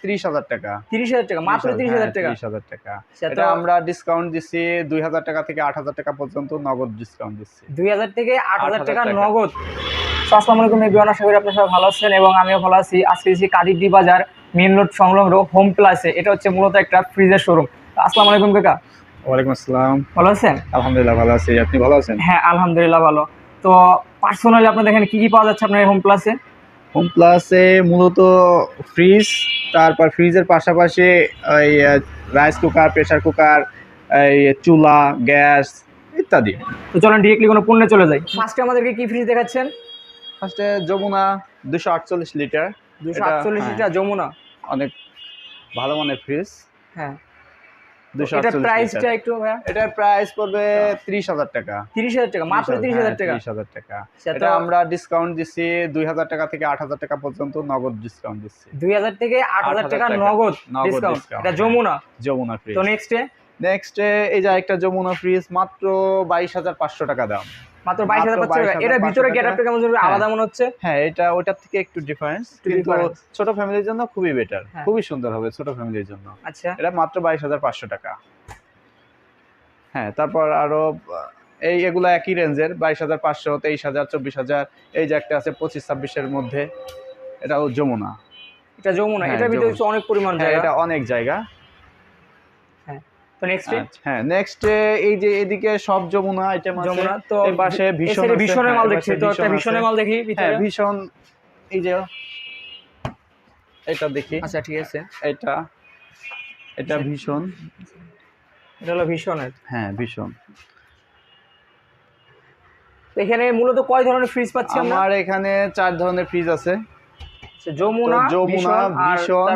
30,000 টাকা। 30,000 টাকা, মাত্র 30,000 টাকা। 30,000 টাকা। এটা আমরা ডিসকাউন্ট দিচ্ছি 2,000 টাকা থেকে 8,000 টাকা পর্যন্ত নগদ ডিসকাউন্ট দিচ্ছি। 2,000 থেকে 8,000 টাকা নগদ। আসসালামু আলাইকুম এভরিওয়ান, আশা করি আপনারা সবাই ভালো আছেন এবং আমিও ভালো আছি। আজকে এসেছি কাদিরডি বাজার মেইন রোড সংলগ্ন হোম প্লাসে। এটা হচ্ছে মূলত একটা ফ্রিজের শোরুম। আসসালামু আলাইকুম কাকা। ওয়ালাইকুম আসসালাম। ভালো আছেন? আলহামদুলিল্লাহ ভালো আছি, আপনি ভালো আছেন? হ্যাঁ আলহামদুলিল্লাহ ভালো। তো পার্সোনালি আপনাদের এখানে কি কি পাওয়া যাচ্ছে আপনার হোম প্লাসে? হোম প্লাসে মূলত ফ্রিজ, তারপর ফ্রিজের পাশাপাশি ওই রাইস কুকার, প্রেসার কুকার, এই চুলা, গ্যাস ইত্যাদি। তো চলেন ডিরেক্টলি কোনো পণ্যে চলে যাই। ফার্স্টে আমাদেরকে কি ফ্রিজ দেখাচ্ছেন? ফার্স্টে যমুনা 248 লিটার। 248 লিটার যমুনা, অনেক ভালো মানের ফ্রিজ। হ্যাঁ। 248 এটার প্রাইসটা একটু ভাইয়া? এটার প্রাইস পড়বে 30,000 টাকা। 30,000 টাকা, মাত্র 30,000 টাকা। 30,000 টাকা। এটা আমরা ডিসকাউন্ট দিচ্ছি 2,000 টাকা থেকে 8,000 টাকা পর্যন্ত নগদ ডিসকাউন্ট দিচ্ছি। 2,000 থেকে 8,000 টাকা নগদ ডিসকাউন্ট। এটা যমুনা ফ্রিজ। তো নেক্সটে এই যে একটা যমুনা ফ্রিজ মাত্র 22,500 টাকা দাম। মাত্র 22,500 টাকা। এর ভিতরে গেটআপটা কেমন আলাদা মনে হচ্ছে? হ্যাঁ, এটা ওটার থেকে একটু ডিফারেন্স, কিন্তু ছোট ফ্যামিলির জন্য খুবই বেটার, খুবই সুন্দর হবে ছোট ফ্যামিলির জন্য। আচ্ছা, এটা মাত্র 22,500 টাকা। হ্যাঁ, তারপর আরো এগুলা একই রেঞ্জের 22,500, 23,000, 24,000। এই যে একটা আছে 25-26 এর মধ্যে, এটাও যমুনা। এটা যমুনা, এটার ভিতরে অনেক পরিমাণ জায়গা। এটা অনেক জায়গা। হ্যাঁ, তো নেক্সট এই যে এদিকে সব যমুনা আইটেম আছে। তো এই পাশে ভীষণের মাল দেখছি, তো একটা ভীষণের মাল দেখি ভিতরে। হ্যাঁ, ভীষণ, এই যে এটা দেখি। আচ্ছা ঠিক আছে, এটা ভীষণ, এটা হলো ভীষণের। হ্যাঁ ভীষণ। এখানে মূলত কয় ধরনের ফ্রিজ পাচ্ছি আমরা? আমার এখানে 4 ধরনের ফ্রিজ আছে। যমুনা, ভীষণ,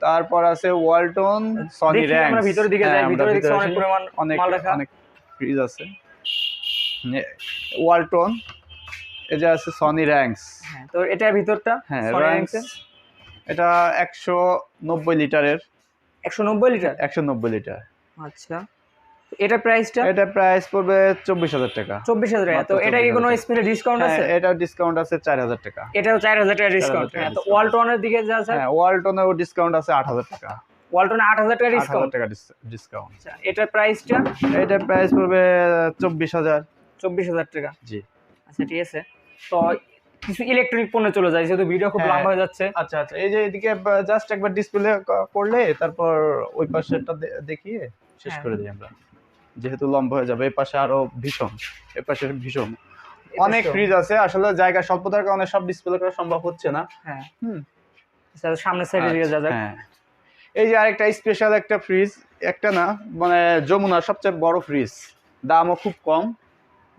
তারপর আছে ওয়ালটন, সনি র‍্যাঙ্কস। আমরা ভিতরের দিকে যাই, ভিতরে দেখছি অনেক পরিমাণ মাল রাখা, অনেক ফ্রিজ আছে। ওয়ালটন, এই যে আছে সনি র‍্যাঙ্কস। হ্যাঁ, তো এটার ভিতরটা সনি র‍্যাঙ্কস, এটা 190 লিটারের। 190 লিটার? 190 লিটার। আচ্ছা, এটা প্রাইসটা? এটা প্রাইস পড়বে 24,000 টাকা। 24,000 টাকা। তো এটা কি কোনো স্পেশাল ডিসকাউন্ট আছে? এটা ডিসকাউন্ট আছে 4,000 টাকা। এটাও 4,000 টাকা ডিসকাউন্ট। হ্যাঁ, তো ওয়ালটনের দিকে যা আছে? হ্যাঁ, ওয়ালটনেও ডিসকাউন্ট আছে 8,000 টাকা। ওয়ালটনে 8,000 টাকা ডিসকাউন্ট। 8,000 টাকা ডিসকাউন্ট। আচ্ছা, এটার প্রাইসটা? এটার প্রাইস পড়বে 24,000। 24,000 টাকা। জি। আচ্ছা ঠিক আছে। তো কিছু ইলেকট্রনিক পণ্য চলে যায়, যেহেতু ভিডিও খুব লম্বা হয়ে যাচ্ছে। আচ্ছা, এই যে এদিকে জাস্ট একবার ডিসপ্লে করলে তারপর ওই পাশেরটা দেখিয়ে শেষ করে দিই আমরা, যেহেতু লম্বা হয়ে যাবে। এই পাশে আরো ভীষণ, এই পাশে ভীষণ অনেক ফ্রিজ আছে। আসলে জায়গা স্বল্পতার কারণে সব ডিসপ্লে করা সম্ভব হচ্ছে না। হ্যাঁ, আচ্ছা সামনের সাইডে দিকে যা যাক। হ্যাঁ, এই যে আরেকটা স্পেশাল একটা ফ্রিজ, একটা না মানে যমুনার সবচেয়ে বড় ফ্রিজ, দামও খুব কম,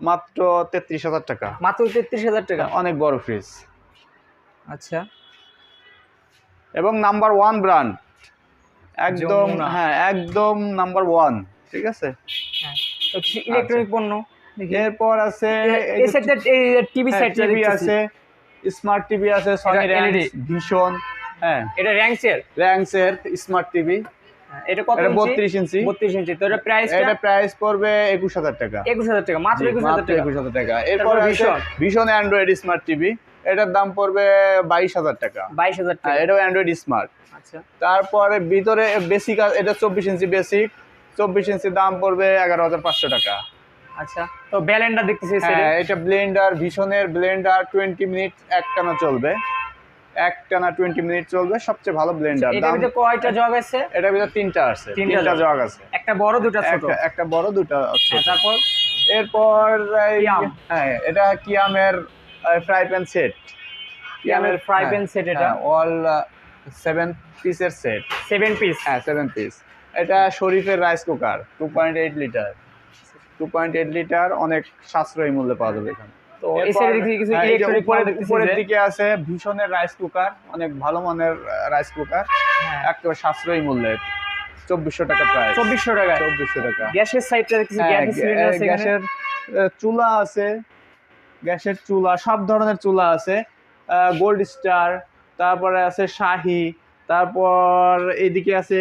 মাত্র 33,000 টাকা। মাত্র 33,000 টাকা। অনেক বড় ফ্রিজ। আচ্ছা, এবং নাম্বার 1 ব্র্যান্ড, একদম। হ্যাঁ, একদম নাম্বার 1। ঠিক আছে। হ্যাঁ, তো কিছু ইলেকট্রনিক পণ্য দেখি। এরপর আছে এই সেটটা, এই টিভি সেট আছে, স্মার্ট টিভি আছে, সনি র‍্যাঙ্কস, ভীষণ। হ্যাঁ, এটা র‍্যাঙ্কসের স্মার্ট টিভি। এটা কত ইঞ্চি? 32 ইঞ্চি। 32 ইঞ্চি। তো এটা প্রাইস পড়বে 21,000 টাকা। 21,000 টাকা, মাত্র 21,000 টাকা। এরপর ভীষণ অ্যান্ড্রয়েড স্মার্ট টিভি, এটার দাম পড়বে 22,000 টাকা। 22,000 টাকা। এটাও অ্যান্ড্রয়েড স্মার্ট। আচ্ছা, তারপরে ভিতরে বেসিক, এটা 24 ইঞ্চি বেসিক। 24 ইঞ্চি দাম পড়বে 11,500 টাকা। আচ্ছা, তো ব্লেন্ডার দেখতেছি। হ্যাঁ, এটা ব্লেন্ডার, ভীষণের ব্লেন্ডার 20 মিনিট একটানা চলবে, 20 মিনিট চলবে, সবচেয়ে ভালো ব্লেন্ডার। এটার ভিতরে কয়টা জগ আছে? এটার ভিতরে 3টা আছে, 3টা জগ আছে, একটা বড় দুটো ছোট। একটা বড় দুটো ছোট। তারপর এরপর হ্যাঁ, এটা কিয়ামের ফ্রাই প্যান সেট। কিয়ামের ফ্রাই প্যান সেট, এটা অল 7 পিসের সেট। 7 পিস? হ্যাঁ, 7 পিস। এটা শরীফের রাইস কুকার 2.8 লিটার। 2.8 লিটার, অনেক সাশ্রয়ী মূল্যে পাওয়া যাবে এখানে। তো এই সাইডে দেখি কিছু ইলেকট্রনিক উপরের দিকে আছে ভীষণের রাইস কুকার, অনেক ভালো মানের রাইস কুকার, একেবারে সাশ্রয়ী মূল্যে 2,400 টাকা প্রাইস। 2,400 টাকা। 2,400 টাকা। গ্যাসের সাইডটা কিছু গ্যাসের সিলিন্ডার আছে, গ্যাসের চুলা আছে, গ্যাসের চুলা, সব ধরনের চুলা আছে। গোল্ড স্টার, তারপরে আছে শাহি, তারপর এদিকে আছে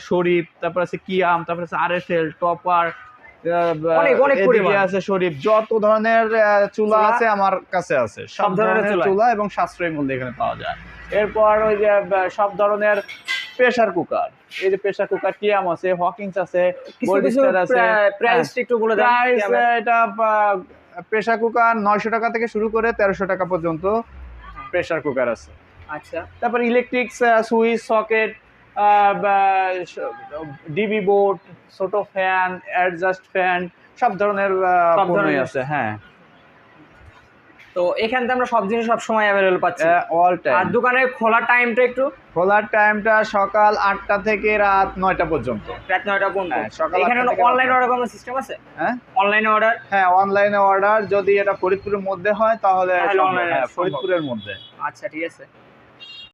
শরীফ, তারপর আছে কিয়াম, তারপর আছে আরএফএল, টপার, আছে শরীফ। যত ধরনের চুলা আছে আমার কাছে আছে, সব ধরনের চুলা এবং সাশ্রয়ী মূল্যে এখানে পাওয়া যায়। এরপর ওই যে সব ধরনের প্রেসার কুকার, এই যে প্রেসার কুকার টিয়াম আছে, হকিংস আছে, কিছু গোল্ডস্টার আছে। প্রাইস একটু বলে দেন। প্রাইস এটা প্রেসার কুকার 900 টাকা থেকে শুরু করে 1300 টাকা পর্যন্ত প্রেসার কুকার আছে। আচ্ছা, তারপর electric switch, socket, DB board, ছোট ফ্যান, অ্যাডজাস্ট ফ্যান, সব ধরনের পণ্যই আছে। হ্যাঁ, তো এখান থেকে আমরা সব জিনিস সব সময় অ্যাভেলেবল পাচ্ছি অল টাইম। আর দোকানের খোলার টাইমটা একটু? খোলার টাইমটা সকাল 8টা থেকে রাত 9টা পর্যন্ত। রাত 9টা পর্যন্ত। সকাল এখানে 8টা থেকে অনলাইন অর্ডার করার সিস্টেম আছে? হ্যাঁ, অনলাইনে অর্ডার? হ্যাঁ, অনলাইনে অর্ডার যদি এটা ফরিদপুরের মধ্যে হয় তাহলে অনলাইনে হ্যাঁ, ফরিদপুরের মধ্যে। আচ্ছা, ঠিক আছে।